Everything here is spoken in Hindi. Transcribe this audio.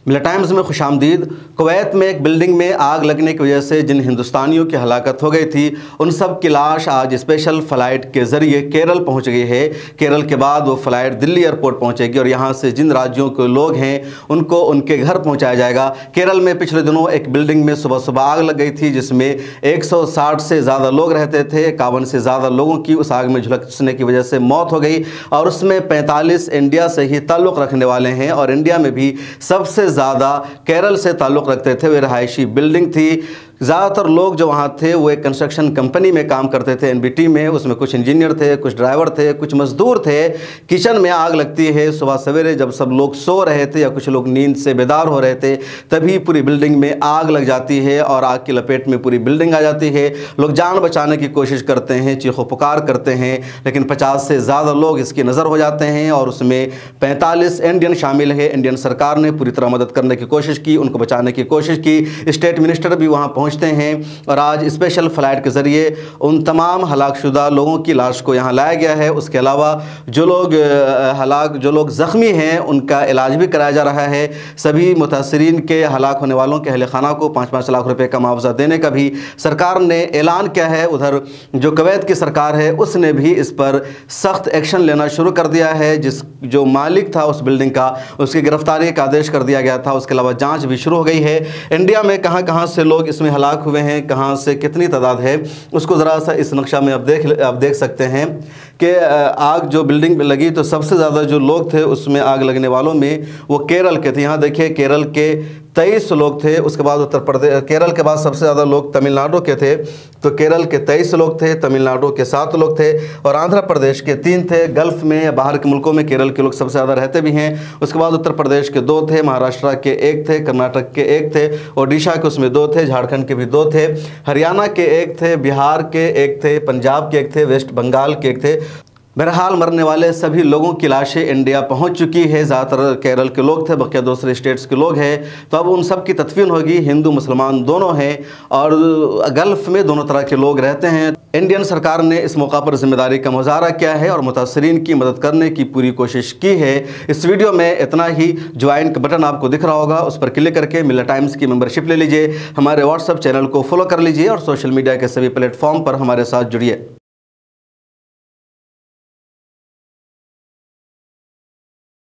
मिला टाइम्स में खुशामदीद। कुवैत में एक बिल्डिंग में आग लगने की वजह से जिन हिंदुस्तानियों की हलाकत हो गई थी उन सब की लाश आज स्पेशल फ़्लाइट के ज़रिए केरल पहुंच गई है। केरल के बाद वो फ़्लाइट दिल्ली एयरपोर्ट पहुंचेगी और यहां से जिन राज्यों के लोग हैं उनको उनके घर पहुंचाया जाएगा। केरल में पिछले दिनों एक बिल्डिंग में सुबह सुबह आग लग गई थी जिसमें 160 से ज़्यादा लोग रहते थे। 51 से ज़्यादा लोगों की उस आग में झुलसने की वजह से मौत हो गई और उसमें 45 इंडिया से ही ताल्लुक़ रखने वाले हैं और इंडिया में भी सबसे ज़्यादा केरल से ताल्लुक़ रखते थे। वे रहायशी बिल्डिंग थी। ज़्यादातर लोग जो वहाँ थे वो एक कंस्ट्रक्शन कंपनी में काम करते थे, एनबीटी में। उसमें कुछ इंजीनियर थे, कुछ ड्राइवर थे, कुछ मज़दूर थे। किचन में आग लगती है सुबह सवेरे जब सब लोग सो रहे थे या कुछ लोग नींद से बेदार हो रहे थे, तभी पूरी बिल्डिंग में आग लग जाती है और आग की लपेट में पूरी बिल्डिंग आ जाती है। लोग जान बचाने की कोशिश करते हैं, चीखो पुकार करते हैं, लेकिन 50 से ज़्यादा लोग इसकी नज़र हो जाते हैं और उसमें 45 इंडियन शामिल है। इंडियन सरकार ने पूरी तरह मदद करने की कोशिश की, उनको बचाने की कोशिश की। स्टेट मिनिस्टर भी वहाँ पहुँचते हैं और आज स्पेशल फ़्लाइट के ज़रिए उन तमाम हलाकशुदा लोगों की लाश को यहाँ लाया गया है। उसके अलावा जो लोग ज़ख्मी हैं उनका इलाज भी कराया जा रहा है। सभी मुतासरीन के हलाक होने वालों के अहल खाना को 5-5 लाख रुपए का मुआवजा देने का भी सरकार ने ऐलान किया है। उधर जो कुवैत की सरकार है उसने भी इस पर सख्त एक्शन लेना शुरू कर दिया है। जो मालिक था उस बिल्डिंग का उसकी गिरफ्तारी का आदेश कर दिया गया था। उसके अलावा जांच भी शुरू हो गई है। इंडिया में कहां कहां से लोग इसमें हलाक हुए हैं, कहां से कितनी तादाद है, उसको ज़रा सा इस नक्शा में आप देख सकते हैं कि आग जो बिल्डिंग में लगी तो सबसे ज़्यादा जो लोग थे उसमें आग लगने वालों में वो केरल के थे। यहाँ देखिए केरल के 23 लोग थे। उसके बाद उत्तर प्रदेश, केरल के बाद सबसे ज़्यादा लोग तमिलनाडु के थे, तो केरल के 23 लोग थे, तमिलनाडु के 7 लोग थे और आंध्र प्रदेश के 3 थे। गल्फ़ में या बाहर के मुल्कों में केरल के लोग सबसे ज़्यादा रहते भी हैं। उसके बाद उत्तर प्रदेश के 2 थे, महाराष्ट्र के 1 थे, कर्नाटक के 1 थे, ओडिशा के उसमें 2 थे, झारखंड के भी 2 थे, हरियाणा के 1 थे, बिहार के 1 थे, पंजाब के 1 थे, वेस्ट बंगाल के 1 थे। बहरहाल मरने वाले सभी लोगों की लाशें इंडिया पहुंच चुकी है। ज़्यादातर केरल के लोग थे, बाकी दूसरे स्टेट्स के लोग हैं। तो अब उन सब की तदफीन होगी। हिंदू मुसलमान दोनों हैं और गल्फ़ में दोनों तरह के लोग रहते हैं। इंडियन सरकार ने इस मौका पर जिम्मेदारी का मुजाहरा किया है और मुतासरीन की मदद करने की पूरी कोशिश की है। इस वीडियो में इतना ही। ज्वाइन का बटन आपको दिख रहा होगा, उस पर क्लिक करके मिला टाइम्स की मेंबरशिप ले लीजिए। हमारे व्हाट्सएप चैनल को फॉलो कर लीजिए और सोशल मीडिया के सभी प्लेटफॉर्म पर हमारे साथ जुड़िए।